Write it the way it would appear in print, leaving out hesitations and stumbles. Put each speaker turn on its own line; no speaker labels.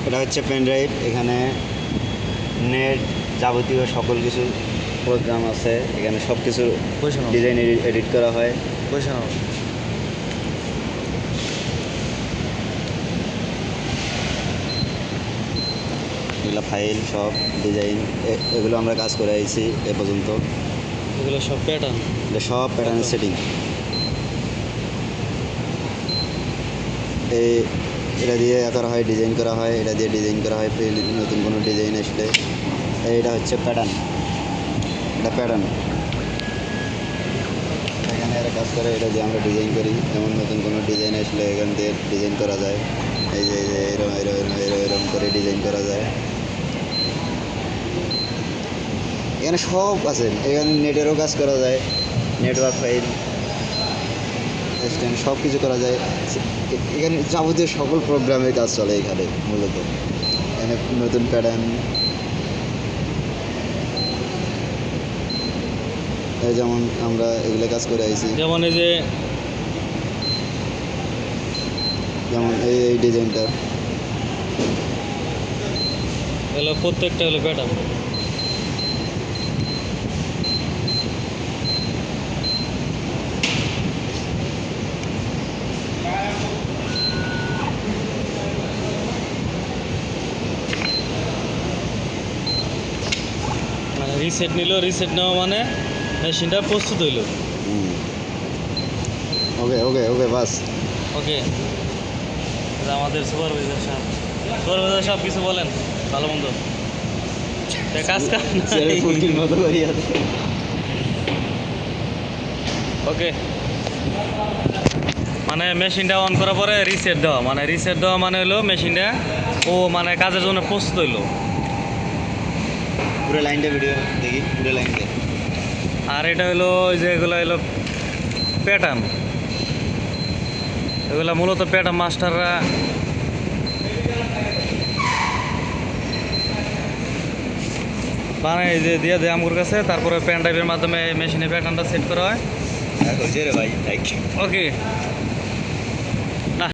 এটা হচ্ছে pen drive, এখানে নেট যাবতীয় সকল কিছু প্রোগ্রাম আছে, এখানে সব কিছু ডিজাইন এডিট করা হয়। এগুলো ফাইল সব ডিজাইন, এগুলো আমরা কাজ করে আইছি এ পর্যন্ত।
এগুলো সব প্যাটার্ন,
এটা সব প্যাটার্নের সেটিং। এটা দিয়ে করা হয়, ডিজাইন করা হয়, এটা দিয়ে ডিজাইন করা হয়। নতুন কোনো ডিজাইন আসলে এইটা হচ্ছে প্যাটার্ন, এটা প্যাটার্ন। এখানে এরা কাজ করে, এটা দিয়ে আমরা ডিজাইন করি। যেমন নতুন কোনো ডিজাইন আসলে এখান দিয়ে ডিজাইন করা যায়। এই যে এরকম এরকম এরকম করে ডিজাইন করা যায়। এখানে সব আছে, এখানে নেটেরও কাজ করা যায়, নেটওয়ার্ক ফাইল স্ট্যান্ড সব কিছু করা যায়। এখানে যাবতীয় সকল প্রোগ্রামের কাজ চলে এখানে মূলত। এখানে নতুন প্যাটার্ন, যেমন আমরা এগুলো কাজ করে আইছি।
যেমন এই যে
যেমন এই ডিজাইনটা,
এগুলো প্রত্যেকটা হলো প্যাটার্ন। মানে রিসেট নিল, রিসেট নেওয়া মানে মেশিনটা প্রস্তুত হইল।
ওকে ওকে ওকে বাস
ওকে, আমাদের সুপারভাইজার সাহেব, সুপারভাইজার সাহেব কিছু বলেন ভালো মন্দ কাজ
মতো করি আছে।
ওকে, মানে মেশিনটা অন করার পরে রিসেট দেওয়া, মানে রিসেট দেওয়া মানে হলো মেশিনটা ও মানে কাজের জন্য প্রস্তুত হইলো।
পুরো লাইনটা ভিডিও দেখি, পুরো লাইনটা।
আর এটা হলো ওই যে এগুলো হলো প্যাটার্ন, এগুলো মূলত প্যাটার্ন মাস্টাররা বানায়, এই যে দিয়ে দেয় আমার কাছে, তারপরে পেন ড্রাইভের মাধ্যমে মেশিনে প্যাটার্নটা সেট করা হয়।
হয়েছে রে ভাই,
ওকে।